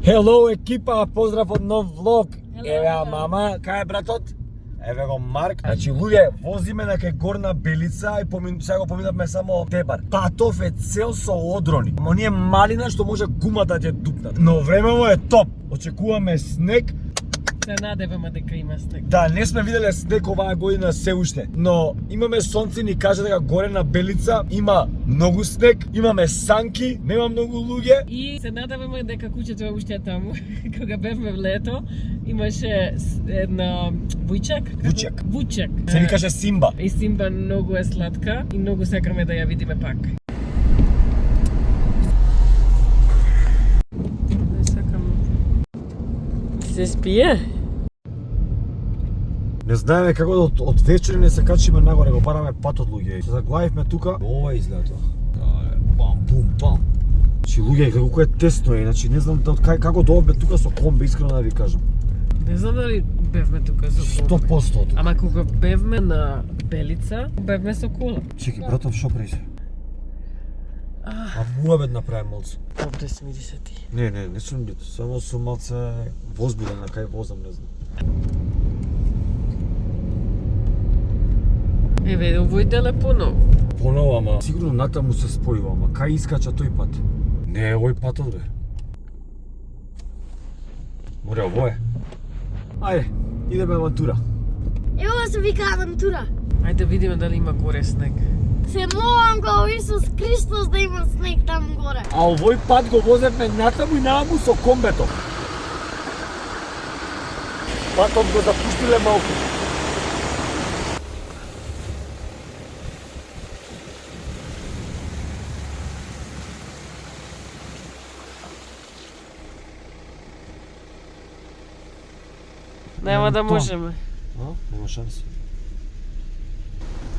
Hello екипа, поздрав од нов влог. Еве мама, кај е братот? Еве го Марк. Значи луѓе, возиме на кај Горна Белица и сега го поминавме само Тебар. Патов е цел со одрони. Ама ние малина што може гума да ќе дупнат. Но времево е топ. Очекуваме снег. Се надеваме дека има снег. Да, не сме виделе снег оваа година се уште, но имаме сонце и ни каже дека горе на Белица има многу снег, имаме санки, нема многу луѓе. И се надеваме дека куќето е уште таму. Кога бевме в лето, имаше една вујчак. Вујчак. Се викаше Симба. И Симба многу е сладка и многу сакаме да ја видиме пак. Се спие? Не знаеме како да од вечер не се качиме нагоре, го бараме патот луѓе. Се заглавивме тука. Ова изгледа тоа. Бам, бум, бам. Значи луѓе, колку е тесно е, значи не знам како дообме тука со комби, искрено да ви кажам. Не знам дали бевме тука со комби. 100%. Ама кога бевме на Белица, бевме со кола. Чеки, братов, шо прејде? А муабет направи малце. Овде си мири се ти. Не сум бит, само сум малце возбуден на кај возам, не знам. Еве, овој дел е поново. Поново, ама сигурно натаму се спојува, ама кај искача тој пат? Не е овој патот, бе. Море, ово е. Ајде, идеме авантура. Ево се вика авантура. Ајде да видиме дали има горе снег. Се молам го Исус Христос да има снег таму горе. А овој пат го возевме натаму и нааму со комбето. Патот го запуштиле малку. Нема да можеме. Нема шанси.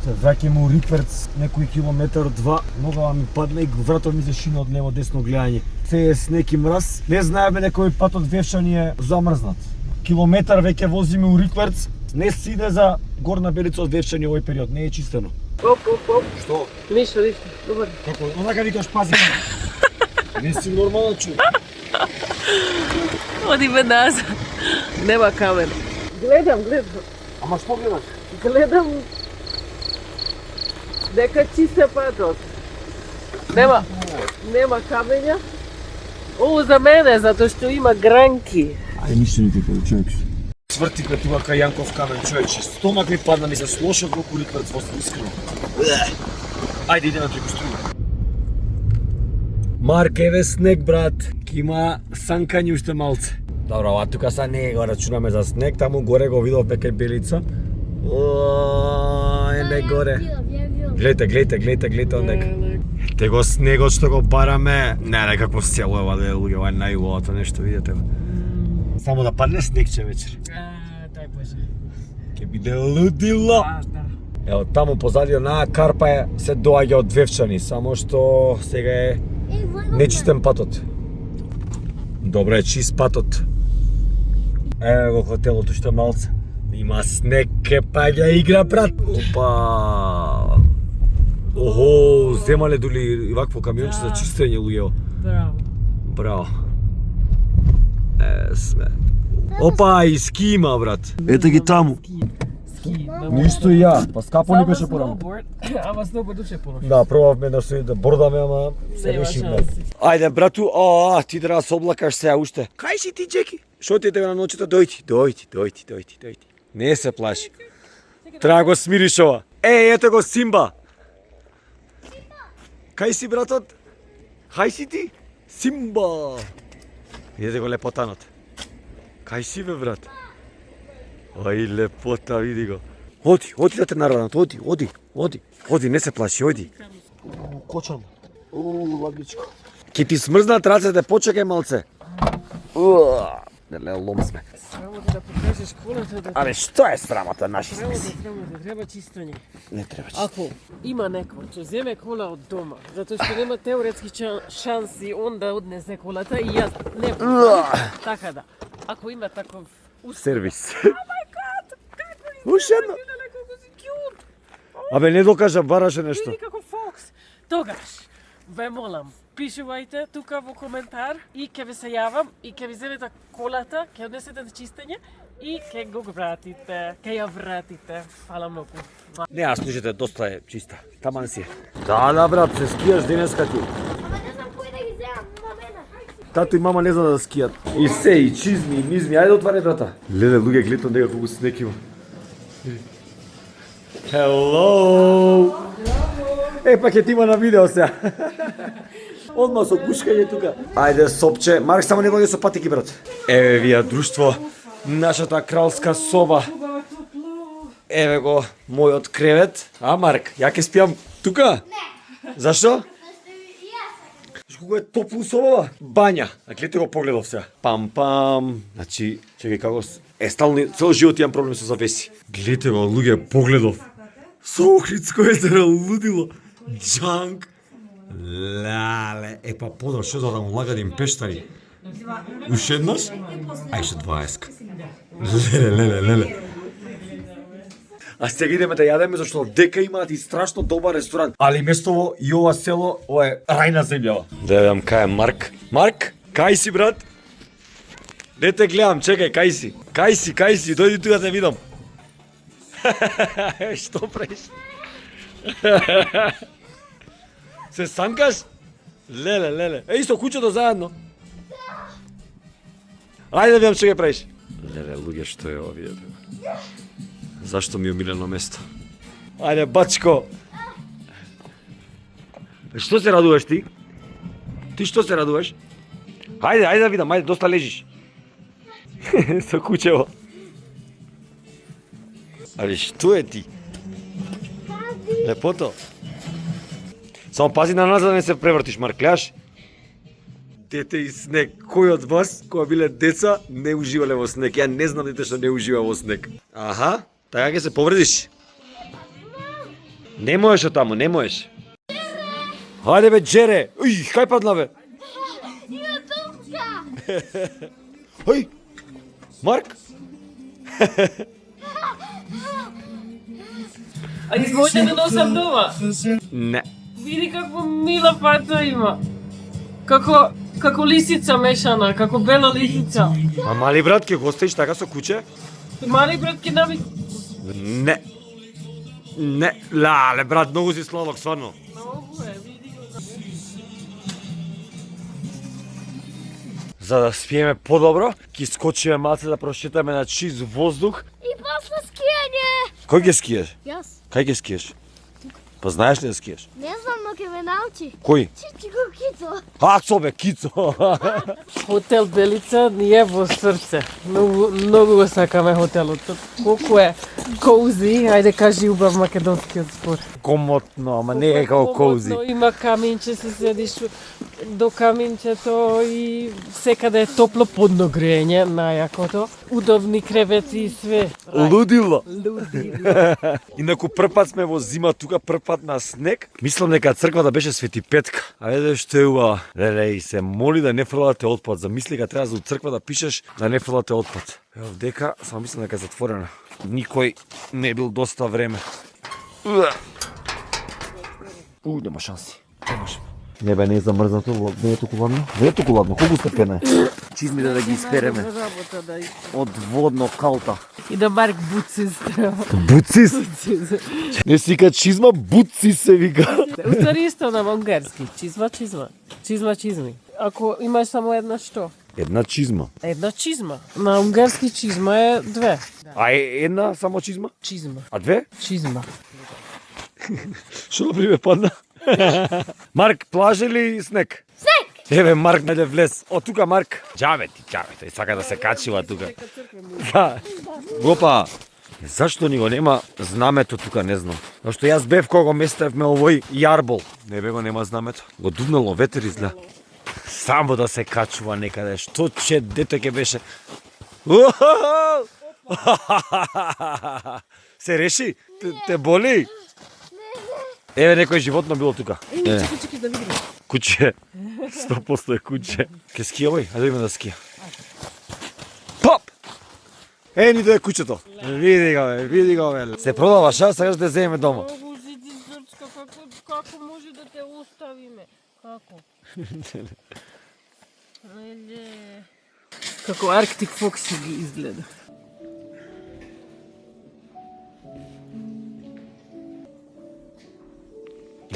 Се враќаме у рикверц некој километар два, ногава ми падна и вратот ми се шина од лево десно гледање. Се е снег и мраз. Не знаеме некој пат од Вевша ни е замрзнат. Километар веќе возиме у рикверц. Не се иде за Горна Белица од Вевша ни овој период, не е чистено. Оп. Што? Ништо. Добар. Како? Онака викаш пази. Не си нормален човек. Одиме назад. Нема камера. Гледам. Ама што гледаш? Гледам дека чиста патот. Нема камења. Ово за мене, затоа што има гранки. Ајде ништо не ти кажа, човек. Свртивме тука кај Јанков камен, човече. Стомак ми падна, ми се слоша колку рикверц во искрено. Ајде идеме преку струја. Марк, еве снег, брат. Ки има санкање уште малце. Добро, ова тука са не го рачунаме за снег, таму горе го видовме кај Белица. Не горе. Гледате ондека. Те го снегот што го бараме, не како село ова да е луѓе, ова е најубавото нешто, видете го. Само да падне снегче вечер. Дај Боже. Ке биде лудило. Да. Ево таму позади онаа карпа е се доаѓа од Вевчани, само што сега е нечистен патот. Добре е чист патот. Еве го хотелот уште малце. Има снег, ке паѓа игра, брат. Опа. Охо, земале дули вакво камионче за чистење луѓе. Браво. Сме. Опа, и ски има, брат. Ете ги таму. Ски. Ништо и ја, па скапо ни беше порано. Ама сноуборд уште понош. Да, пробавме да бордаме, ама се решивме. Ајде, брату, ти треба да се облакаш сега уште. Кај си ти, Джеки? Шо ти тебе на ноќето? Дојди. Не се плаши. Треба да го смириш ова. Ето го Симба. Кај си, братот? Хај си ти? Симба. Видете го лепотанот. Кај си, бе, брат? Ај, лепота, види го. Оди да те нарадам, оди, не се плаши, оди. Кочам. Лагичко. Ке ти смрзнат рацете, почекај малце. Неле, лом сме. Срамота да покажеш колата да... Абе, што е срамота, наши сме си? Срамота, треба чистење. Не треба чистење. Ако има некој што земе кола од дома, затоа што нема теоретски шанси он да однесе колата и јас не така да. Ако има таков сервис. Oh my god! Како Ушедно. колку си кјут! Абе, не докажа, бараше нешто. Види како Фокс. Тогаш, ве молам, Пишувајте тука во коментар и ќе ви се јавам и ќе ви земете колата, ќе однесете на чистење и ќе го вратите. Ќе ја вратите. Фала многу. Не, а слушайте, доста е чиста. Таман си е. Да, брат, се скијаш денеска ти. Ама не знам кој да ги земам, мамена. Тато и мама не знаат да скијат. И се, и чизми, и мизми. Ајде отварај, брата. Леле, луѓе, гледам дека колку снег има. Hello! Пак ќе ти има на видео сега. Одма со пушкање тука. Ајде, сопче. Марк, само не дојде со патики, брат. Еве вија друштво, нашата кралска соба. Еве го мојот кревет. А, Марк, ја ќе спијам тука? Не. Зашто? И јас. Знаеш колку е топло собава? Бања. А гледате го погледов сега. Пам-пам. Значи, чекај како стално цел живот имам проблем со завеси. Гледате го, луѓе, погледов. Со Охридско езеро лудило. Джанк. Лале, па подор, што да му лагадим пештари? Уште еднаш? Ајше 20. Леле. А сега идеме да јадеме, зашто дека имаат и страшно добар ресторант. Али местово и ова село, ова е рај на земјава. Да видам кај е Марк. Марк, кај си, брат? Не те гледам, чекај, кај си? Кај си, дојди тука да те видам. Што правиш? Се санкаш? Леле. Еј, со куќето заедно. Ајде да видам што ќе правиш. Леле, луѓе, што е ова, видете. Зашто ми е умилено место? Ајде, бачко. Што се радуваш ти? Ти што се радуваш? Ајде да видам, ајде, доста лежиш. Со куќево. Али што е ти? Лепото. Само пази на назад да не се превртиш, Марк, гледаш? Дете и снег. Кој од вас, кога биле деца, не уживале во снег? Ја не знам дете што не ужива во снег. Аха, така ќе се повредиш. Не можеш од таму, не можеш. Хајде бе, Джере. Уј, кај падна бе? Има тупка. Ој, Марк? А изможете да носам дома? Не. Види какво мила пата има. Како лисица мешана, како бела лисица. А мали брат, ќе го оставиш така со куќе? Мали брат ке нави... Не, лале брат, многу си сладок, стварно. Многу е, види го. За да спиеме подобро, ќе скочиме малце да прошетаме на чист воздух. И после скијање. Кој ќе скиеш? Јас. Кај ќе скиеш? Па знаеш ли да скиеш? Не знам, но ќе ме научи. Кој? Чичико кицо. Акцо бе, кицо. Хотел Белица ни е во срце. Многу го сакаме хотелот. Колку е коузи, ајде кажи убав македонскиот збор. Комотно, ама не е како коузи. Комотно, има каминче, се седиш до каминчето и секаде е топло подно грење, најакото. Удобни кревети и све. Лудило. Лудило. Инаку првпат сме во зима тука, првпат на снег. Мислам дека црквата беше Свети Петка. А веде што е ува. Леле, и се моли да не фрлате отпад. Замисли ка треба за црква да пишеш да не фрлате отпад. Ево дека, само мислам дека е затворена. Никој не бил доста време. Нема шанси. Немаш. Не бе, не е замрзнато, не е толку ладно. Не е толку ладно, колку степена е? Чизмите да ги испереме. Од водно калта. И да Марк Буцис. Буцис? Не си вика чизма, буцис се вика. Устари исто на унгарски. Чизма. Чизми. Ако имаш само една што? Една чизма. Една чизма. На унгарски чизма е две. А е една само чизма? Чизма. А две? Чизма. Што да ме падна? Марк, плажа или снег? Снег! Еве, Марк најде влез. О, тука Марк. Джабе ти, тој сака да се качува тука. Да. Опа. Зашто ни го нема знамето тука, не знам. Зашто јас бев кога го местевме овој јарбол. Не бе го нема знамето. Го дуднало ветер изгледа. Само да се качува некаде. Што че дете ке беше. Се реши? Те боли? Еве некој животно било тука. Чекай да видим. Куче. 100% е куче. Ке скија овој? Ајде има да скија. Поп! Ни да е кучето. Види го бе. Се продаваш, а? Сега да земеме дома. Како може да те оставиме? Како? Како Arctic Fox ги изгледа.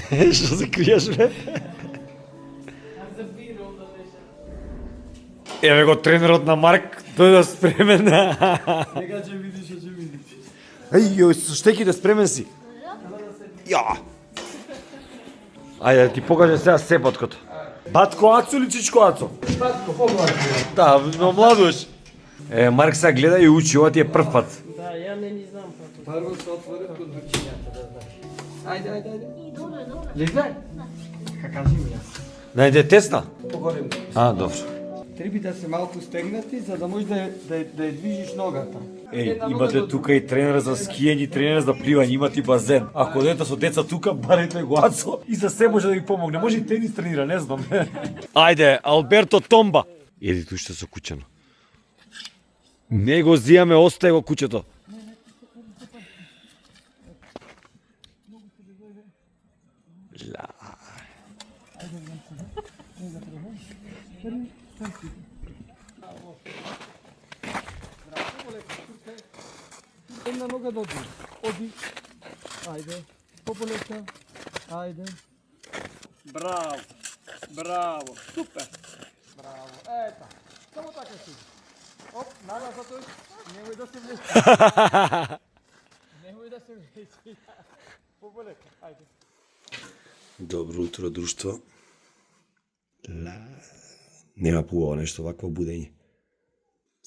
Што се криеш, бе? Еве го тренерот на Марк, дојде спремен. Сега ќе видиш, ќе видиш. Еј, јој, со штеките спремен си? Ја. Ајде, ти покажа сега сепоткото. Батко Ацо или чичко Ацо? Батко, помлади. Да, но младош. Марк сега гледа и учи, ова ти е прв пат. Да, ја не знам патот. Прво се отвори код врчињата, да знаеш. Ајде, ајде, ајде. Добре, добре. Лезе? Ка кажи ми јас. Најде тесна? Погорем. Добро. Треба да се малку стегнати, за да можеш да ја движиш ногата. Еј, имате тука и тренер за скијање, и тренер за пливање, имате и базен. Ако одете со деца тука, барете го Ацо и за се може да ви помогне. Може и тенис тренира, не знам. Ајде, Алберто Томба. Еди ту што со куќено. Не го зијаме, остај го куќето. Ла. Една нога да оди. Оди. Ајде. Пополека. Ајде. Браво. Браво. Супер. Браво. Ета. Само така си. Оп, нагаза тој. Немој да се влечи. Немој да се влечи. Пополека. Ајде. Добро утро, друштво. Нема поубаво нешто вакво будење.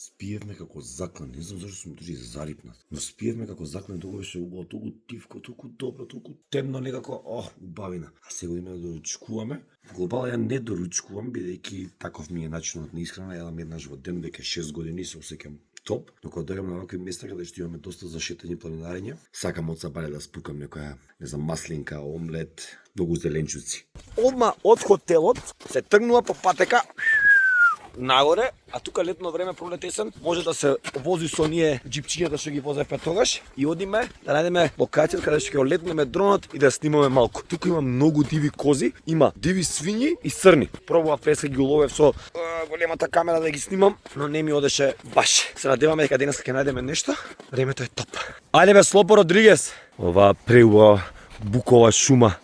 Спиевме како заклан, не знам зашто сум дури зарипнат. Но спиевме како заклан, толку беше убаво, толку тивко, толку добро, толку темно некако, убавина. А сега идеме да доручкуваме. Глобално ја не доручкувам, бидејќи таков ми е начинот на исхрана, јадам еднаш во ден, веќе 6 години се осеќам топ. Но кога дојдам на вакви места каде што имаме доста за шетање и планинарење, сакам од сабаре да спукам некоја, не знам, маслинка, омлет, многу зеленчуци. Одма од хотелот се тргнува по патека нагоре, а тука летно време, пролет есен, може да се вози со оние џипчињата што ги возевме тогаш и одиме да најдеме локација каде што ќе летнеме дронот и да снимаме малку. Тука има многу диви кози, има диви свињи и црни. Пробував преска ги уловев со големата камера да ги снимам, но не ми одеше баш. Се надеваме дека денеска ќе најдеме нешто. Времето е топ. Ајде бе, Слопо Родригес. Ова преубава букова шума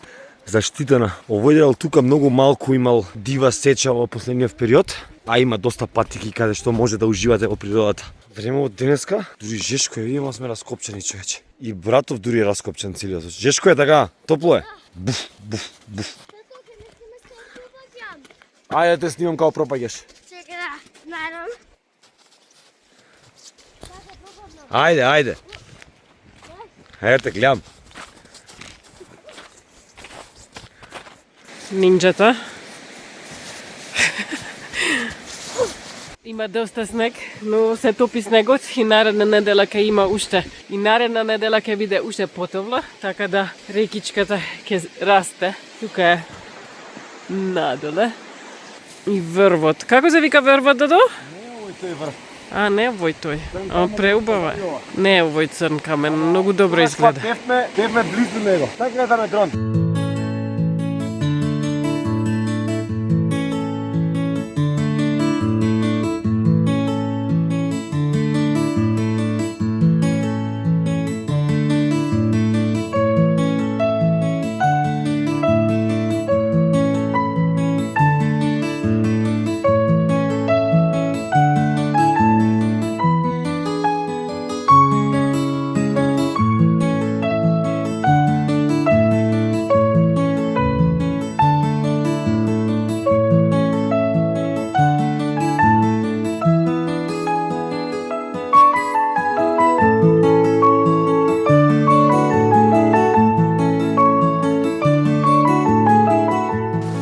заштитена. Овој дел тука многу малку имал дива сеча во последниот период, а има доста патики каде што може да уживате во природата. Време од денеска, дури Жешко е, видимо сме раскопчени, човече. И братов дури е раскопчен целиот. Жешко е така, топло е. Буф, буф, буф. Ајде те снимам како пропаѓаш. Чекай да, најдам. Ајде, ајде. Ајде те гледам. Нинџата. Има доста снег, но се топи снегот и наредна недела ќе има уште. И наредна недела ќе биде уште потопла, така да рекичката ќе расте. Тука е надоле. И врвот. Како се вика врвот, дадо? Не, овој тој врв. А, не овој тој. А, преубава е. Не овој црн камен, многу добро изгледа. Бевме близу него. Така е да ме дрон.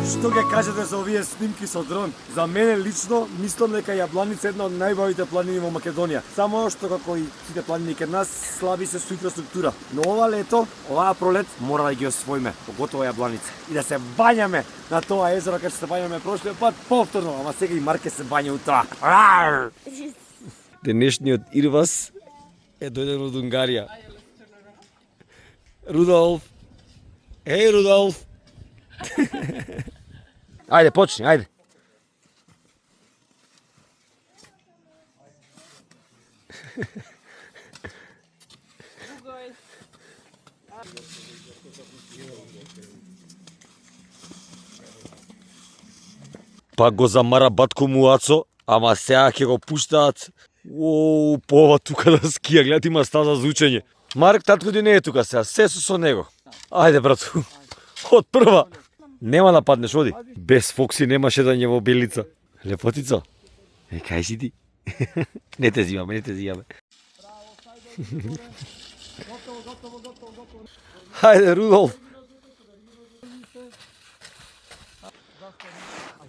Што ќе кажете за овие снимки со дрон? За мене лично мислам дека Јабланица е една од најбавите планини во Македонија. Само што како и сите планини кај нас слаби се со инфраструктура. Но ова лето, оваа пролет мора да ги освоиме, поготово Јабланица. И да се бањаме на тоа езеро кај што се бањаме прошлиот пат повторно, ама сега и Марке се бања у тоа. Денешниот Ирвас е дојден од Унгарија. Рудолф. Еј, Рудолф. Ајде, почни, ајде. Па го замара батко му Ацо, ама сега ќе го пуштаат. Оу, пова тука да скија, гледат има стаза за учење. Марк татко ди не е тука сега, се со него. Ајде брату, од прва. Нема да паднеш, оди. Без Фокси нема шедање во белица. Лепотица, кај си ти? Не те зимаме, не те зимаме. Хајде, Рудолф.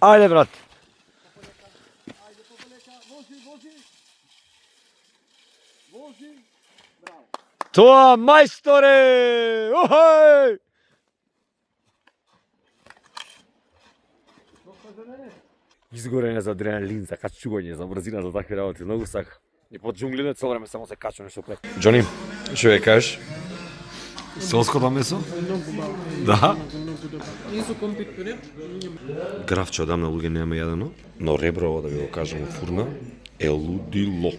Ајде, брат. Тоа, мајсторе! Охај! Изгорен за адреналин, за качување, за брзина, за такви работи. Многу сак. И под джунглите цело време само се качува нешто пред. Џони, што ја кажеш? Селското месо? Да? Нису компитури. Графче одамна луѓе нема јадено, но реброво да ви го кажам во фурна е лудило.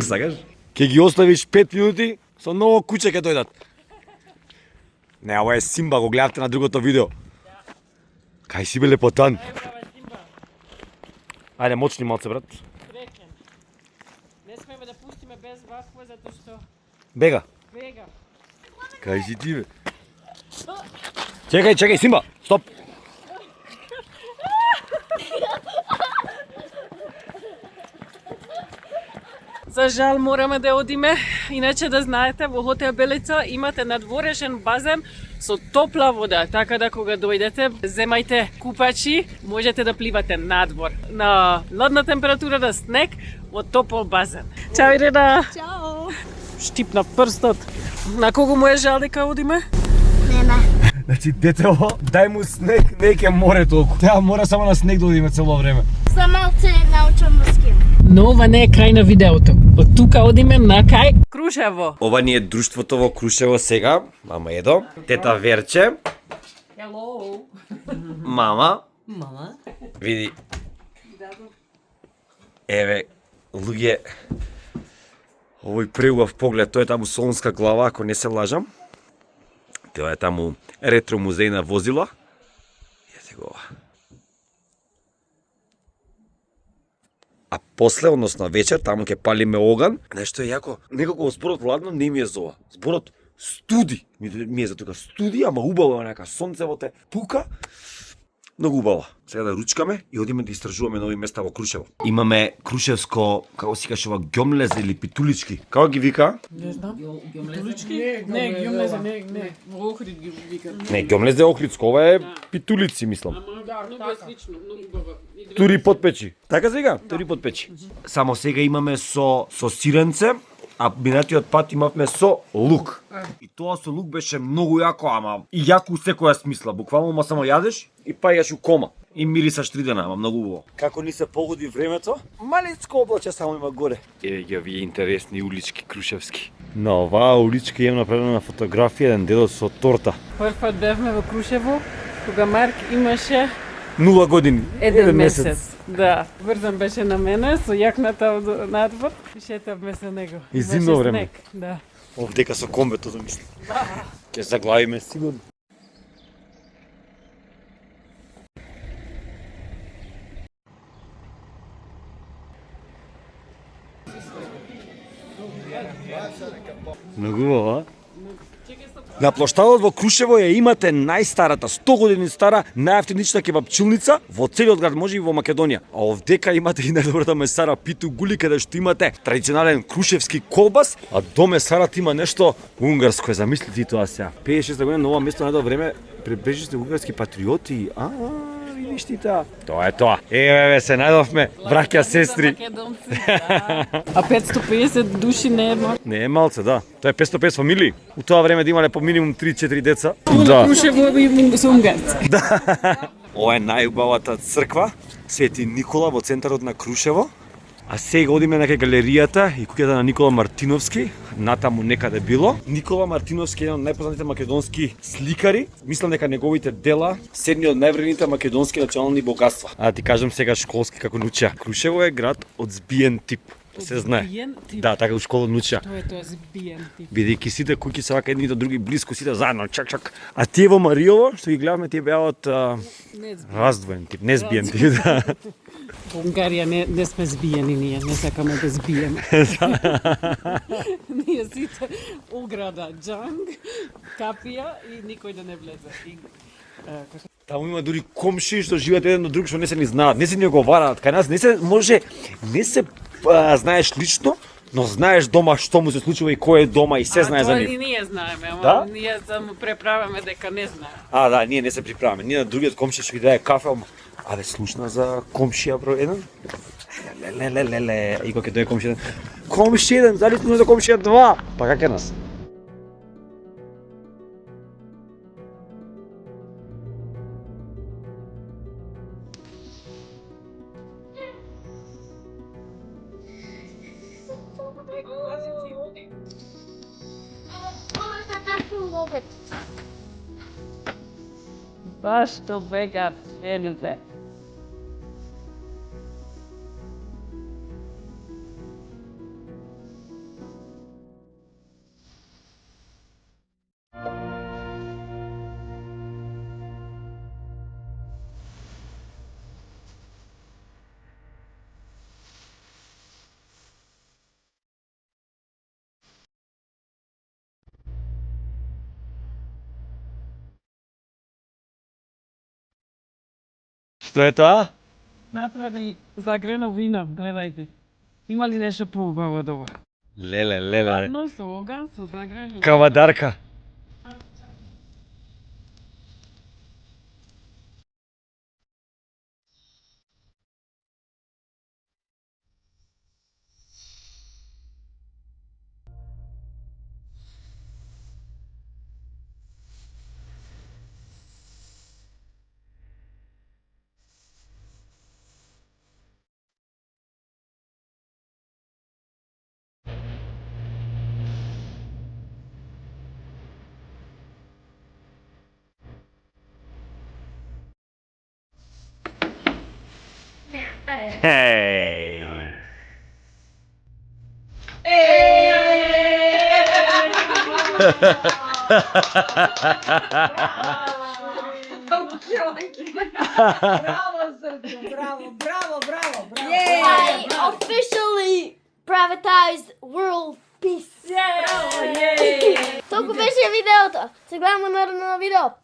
Сакаш? Ке ги оставиш 5 минути, со ново куќе ке дојдат. Не, ова е Симба, го гледавте на другото видео. Кај си бе лепотан? Ајде, мочни малце, брат. Среќен. Не смеме да пустиме без вакво, затоа што Бега. бега. Кај си ти бе? Чекај, чекај, Симба, стоп. За жал мораме да одиме, иначе да знаете, во хотел Белица имате надворешен базен со топла вода, така да кога дојдете, земајте купачи, можете да пливате надвор. На ладна температура да снег во топол базен. Чао, Ирена! Чао. Штипна прстот. На кого му е жал дека одиме? Нема. Значи, детево, дај му снег, не ке море толку. Теа мора само на снег да одиме цело време. За малце научам да скијам. Но ова не е крај на видеото. Од тука одиме на кај Крушево. Ова ни е друштвото во Крушево сега. Мама Едо, тета Верче, Hello. мама. Мама. Види. Еве, луѓе, овој преубав поглед, тоа е таму Солунска глава, ако не се лажам. Тоа е таму ретро музеј на возила. Ете го ова. А после, односно вечер, таму ќе палиме оган. Нешто е јако, некако во зборот владно не ми е зова. Зборот студи, ми е за тука студи, ама убаво нека сонцево те пука. Многу убаво. Сега да ручкаме и одиме да истражуваме нови места во Крушево. Имаме крушевско, како си каже ова, ѓомлезе или питулички. Како ги вика? Не знам. Ѓомлечки? Не, ѓомлезе, не. Во Охрид ги викат. Не, ѓомлезе е охридско, ова е питулици, мислам. Да, многу е слично, многу убаво. Тури подпечи. Така се вика? Тури подпечи. Само сега имаме со сиренце, а минатиот пат имавме со лук. И тоа со лук беше многу јако, ама и јако у секоја смисла. Буквално ма само јадеш и паѓаш у кома. И мирисаш 3 дена, ама многу убаво. Како ни се погоди времето? Малицко облаче само има горе. Еве ги овие интересни улички крушевски. На оваа уличка имам направена фотографија, еден дедо со торта. Прв пат бевме во Крушево, кога Марк имаше 0 години. еден месец. Да, врзан беше на мене со јакната од надвор и шетавме со него. И Имаше зимно време. снег, да. Овдека со комбето да мислам. Ќе заглавиме сигурно. Многу убаво, а? На плоштадот во Крушево ја имате најстарата, 100 години стара, најавтентична кебапчилница во целиот град, може и во Македонија. А овдека имате и најдобрата месара Питу Гули, каде што имате традиционален крушевски колбас, а до месарат има нешто унгарско, замислите и тоа сега. 56 година на ова место најдобро време пребежите унгарски патриоти. Видиш ти таа. Тоа е тоа. Еве се најдовме, браќа, сестри. А 550 души не е малку. Не е малце, да. Тоа е 550 фамилии. У тоа време да имале по минимум 3-4 деца. Крушево и со унгарци. Ова е најубавата црква, Свети Никола во центарот на Крушево. А сега одиме на галеријата и куќата на Никола Мартиновски, натаму некаде било. Никола Мартиновски е еден од најпознатите македонски сликари. Мислам дека неговите дела се едни од највредните македонски национални богатства. А да ти кажам сега школски како научија. Крушево е град од збиен тип. Се знае. Збиен тип? Да, така у школа научија. Тоа е тоа збиен тип. Бидејќи сите куќи се вака едни до други блиску, сите заедно, чак. А тие во Мариово, што ги гледавме, тие беа од раздвоен тип, не збиен тип, да. Во Унгарија не сме збиени ние, не сакаме да збиеме. Ние сите ограда, джанг, капија и никој да не влезе. Таму има дури комши што живеат еден до друг, што не се ни знаат, не се ни оговараат. Кај нас не се знаеш лично, но знаеш дома што му се случува и кој е дома и се знае за тоа нив. и ние знаеме, ама Да? ние само преправаме дека не знае. Да, ние не се приправаме. Ние на другиот комши што ги даде кафе, абе слушна за комшија бро еден? Леле, и кога ќе дое комшија еден. Комшија еден, дали слушна за комшија 2? Па како е нас? Баш до бега, велите. Што е тоа? Направи загрено вино, гледајте. Има ли нешто поубаво од ова? Леле. Но со оган, со загрено. Кавадарка. Хеј. I officially privatized world peace. Толку беше видеото. Се гледаме на видео.